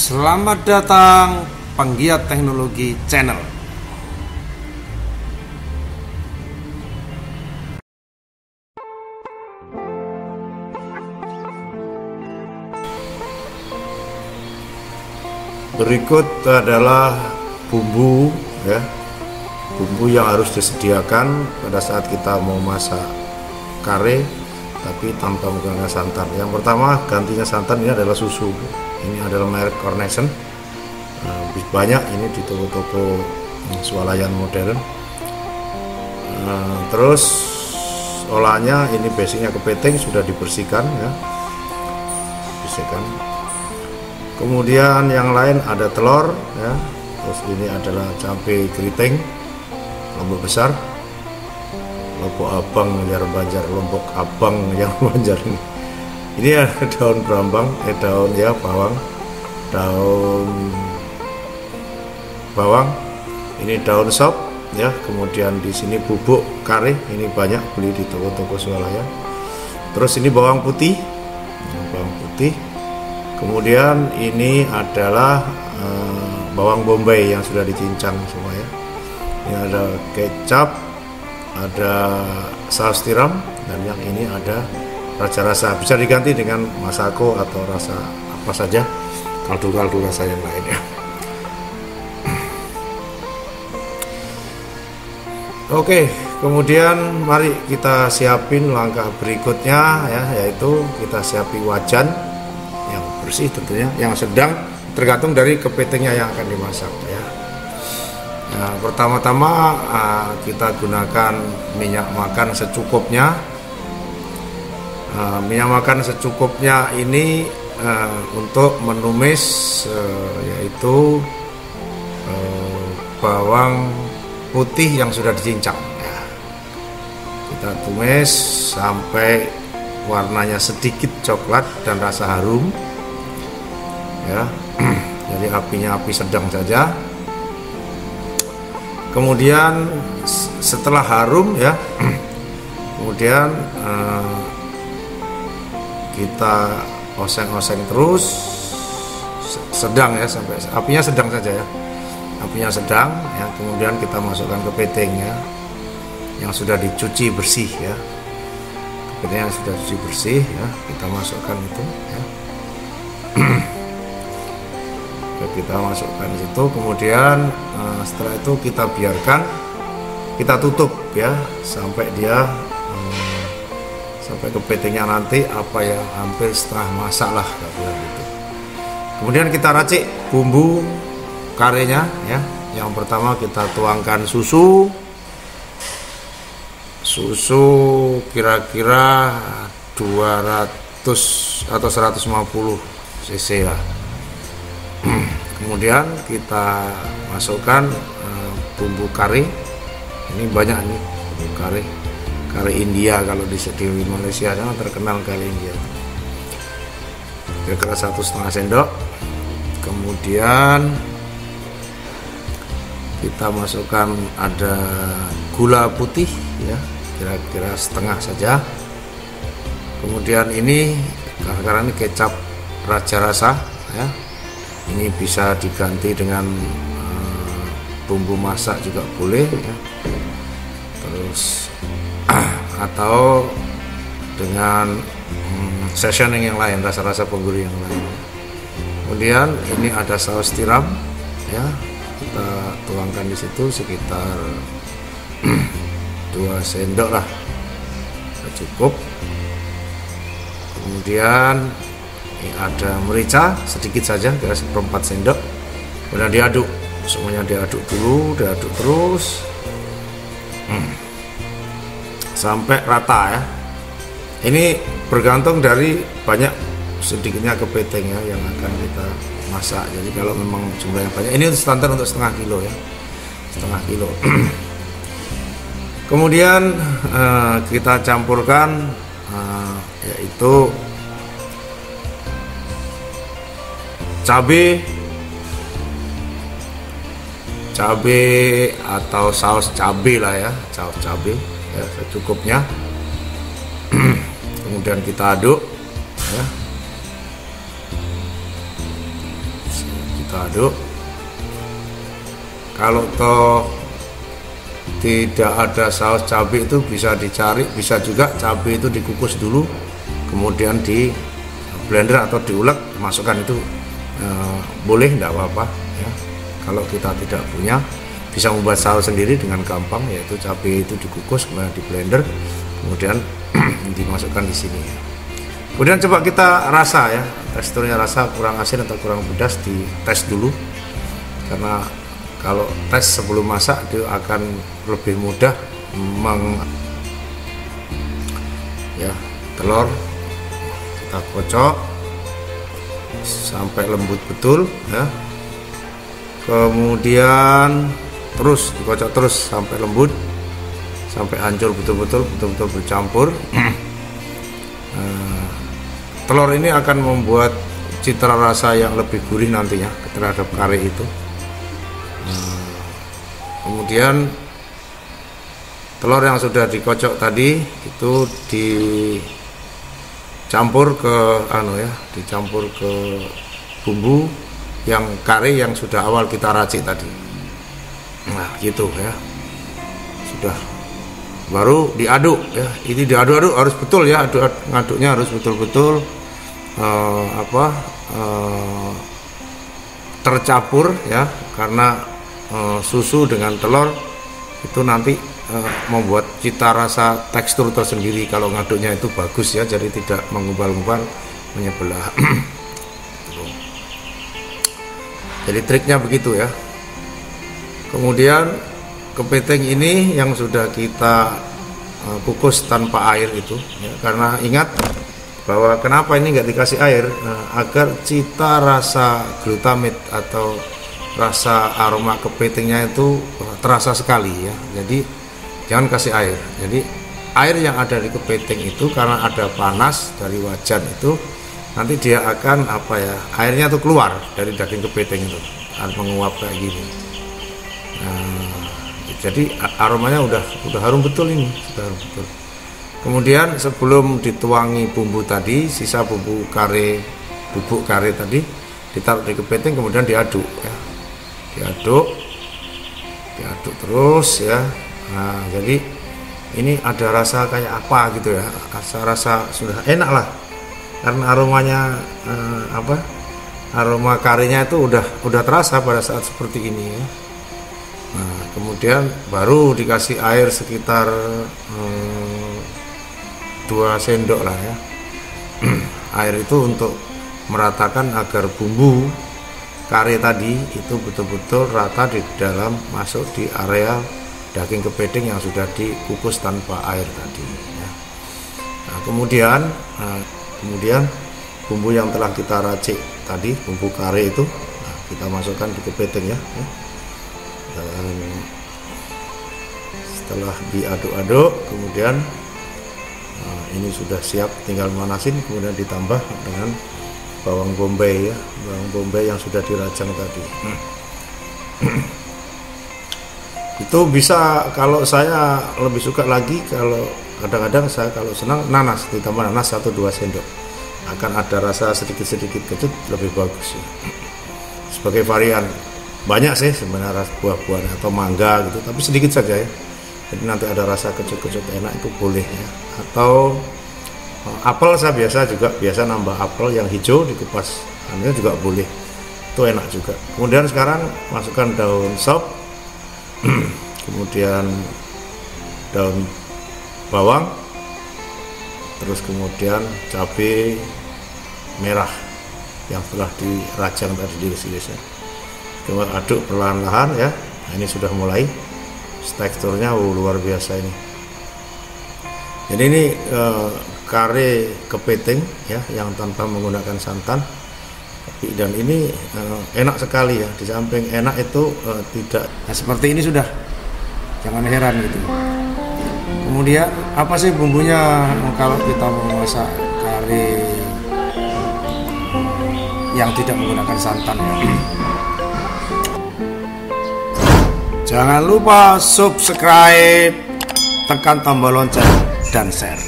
Selamat datang penggiat teknologi channel. Berikut adalah bumbu ya. Bumbu yang harus disediakan pada saat kita mau masak kare tapi tanpa menggunakan santan. Yang pertama, gantinya santan ini adalah susu. Ini adalah merek Cornation. Banyak ini di toko-toko swalayan modern. Terus olahannya ini basicnya kepiting sudah dibersihkan ya. Bersihkan. Kemudian yang lain ada telur ya. Terus ini adalah cabai keriting lombok besar, lombok abang yang Banjar, lombok abang yang Banjar ini. Ini ada daun brambang, daun ya bawang, daun bawang. Ini daun sop ya. Kemudian di sini bubuk kare, ini banyak beli di toko-toko swalayan. Terus ini bawang putih, bawang putih. Kemudian ini adalah bawang bombay yang sudah dicincang semua ya. Ini ada kecap, ada saus tiram, dan yang ini ada raja rasa. Bisa diganti dengan masako atau rasa apa saja, kaldu-kaldu rasa yang lainnya. Oke, kemudian mari kita siapin langkah berikutnya ya, yaitu kita siapin wajan yang bersih tentunya, yang sedang, tergantung dari kepitingnya yang akan dimasak ya. Nah, pertama-tama kita gunakan minyak makan secukupnya. Minyak makan secukupnya ini untuk menumis yaitu bawang putih yang sudah dicincang ya. Kita tumis sampai warnanya sedikit coklat dan rasa harum ya. Jadi apinya api sedang saja. Kemudian setelah harum ya, kemudian kita oseng-oseng terus, sedang ya, sampai apinya sedang saja ya, apinya sedang ya. Kemudian kita masukkan kepiting ya, yang sudah dicuci bersih ya, kepiting yang sudah dicuci bersih ya, kita masukkan itu ya. Kita masukkan di situ. Kemudian setelah itu kita biarkan, kita tutup ya sampai dia sampai kepitingnya nanti apa ya, hampir setengah masak lah gitu. Kemudian kita racik bumbu karenya ya. Yang pertama kita tuangkan susu kira-kira 200 atau 150 cc lah. Kemudian kita masukkan bumbu kari. Ini banyak nih bumbu kari India, kalau di Malaysia sangat terkenal kari India. Kira-kira 1,5 sendok. Kemudian kita masukkan ada gula putih ya, kira-kira setengah saja. Kemudian ini karena ini kecap raja rasa ya. Ini bisa diganti dengan bumbu masak juga boleh ya. Terus atau dengan seasoning yang lain, rasa-rasa penggurih yang lain. Kemudian ini ada saus tiram ya, kita tuangkan di situ sekitar 2 sendok lah, cukup. Kemudian ini ada merica sedikit saja, kira 1/4 sendok. Kemudian diaduk, semuanya diaduk dulu, diaduk terus sampai rata ya. Ini bergantung dari banyak sedikitnya kepiting ya yang akan kita masak. Jadi kalau memang jumlahnya banyak, ini standar untuk setengah kilo ya, setengah kilo. Kemudian kita campurkan yaitu cabai atau saus cabai lah ya, saus cabai ya, secukupnya. Kemudian kita aduk ya. kita aduk. Kalau toh tidak ada saus cabai itu bisa dicari, bisa juga cabai itu dikukus dulu, kemudian di blender atau diulek, masukkan itu boleh, tidak apa-apa ya. Kalau kita tidak punya, bisa membuat saus sendiri dengan gampang, yaitu cabai itu dikukus kemudian di blender, kemudian dimasukkan di sini ya. Kemudian coba kita rasa ya, teksturnya, rasa kurang asin atau kurang pedas, dites dulu, karena kalau tes sebelum masak itu akan lebih mudah ya. Telur kita kocok sampai lembut betul ya, kemudian terus dikocok terus sampai lembut, sampai hancur betul-betul bercampur. Telur ini akan membuat citra rasa yang lebih gurih nantinya terhadap kare itu. Kemudian telur yang sudah dikocok tadi itu dicampur ke dicampur ke bumbu yang kare yang sudah awal kita racik tadi. Nah, gitu ya. Sudah, baru diaduk ya. Ini diaduk-aduk harus betul ya, ngaduknya harus betul-betul tercampur ya, karena susu dengan telur itu nanti membuat cita rasa tekstur tersendiri. Kalau ngaduknya itu bagus ya, jadi tidak mengubal-ubal, menyebelah. Jadi triknya begitu ya. Kemudian kepiting ini yang sudah kita kukus tanpa air itu ya, karena ingat bahwa kenapa ini nggak dikasih air, agar cita rasa glutamate atau rasa aroma kepitingnya itu terasa sekali ya. Jadi jangan kasih air. Jadi air yang ada di kepiting itu karena ada panas dari wajan itu, nanti dia akan airnya tuh keluar dari daging kepiting itu, akan menguap kayak gini. Jadi aromanya udah harum betul ini, sudah harum betul. Kemudian sebelum dituangi bumbu tadi, sisa bubuk kare tadi ditaruh di kepiting, kemudian diaduk ya. Diaduk terus ya. Nah, jadi ini ada rasa kayak apa gitu ya, rasa sudah enak lah, karena aromanya aroma karenya itu udah terasa pada saat seperti ini ya. Nah, kemudian baru dikasih air sekitar 2 sendok lah ya. Air itu untuk meratakan agar bumbu kare tadi itu betul-betul rata di dalam, masuk di area daging kepiting yang sudah dikukus tanpa air tadi ya. Nah, kemudian bumbu yang telah kita racik tadi, bumbu kare itu, kita masukkan di kepiting ya. Dan setelah diaduk-aduk, kemudian ini sudah siap, tinggal manasin, kemudian ditambah dengan bawang bombay ya, bawang bombay yang sudah dirajang tadi. Itu bisa, kalau saya lebih suka lagi, kalau kadang-kadang saya kalau senang nanas, ditambah nanas 1-2 sendok, akan ada rasa sedikit-sedikit kecut, lebih bagus ya. Sebagai varian, banyak sih sebenarnya buah-buahan atau mangga gitu, tapi sedikit saja ya. Jadi nanti ada rasa kecut-kecut enak, itu boleh ya. Atau apel, saya biasa nambah apel yang hijau dikupas, ini juga boleh, itu enak juga. Kemudian sekarang masukkan daun sop, kemudian daun bawang, terus kemudian cabai merah yang telah dirajang tadi, diiris-irisnya. Kemudian aduk perlahan-lahan ya. Nah, ini sudah mulai, teksturnya luar biasa ini. Jadi ini kare kepiting ya, yang tanpa menggunakan santan, dan ini enak sekali ya. Di samping enak itu tidak, nah, seperti ini sudah, jangan heran gitu. Kemudian apa sih bumbunya kalau kita mau masak kare yang tidak menggunakan santan ya? Jangan lupa subscribe, tekan tombol lonceng, dan share.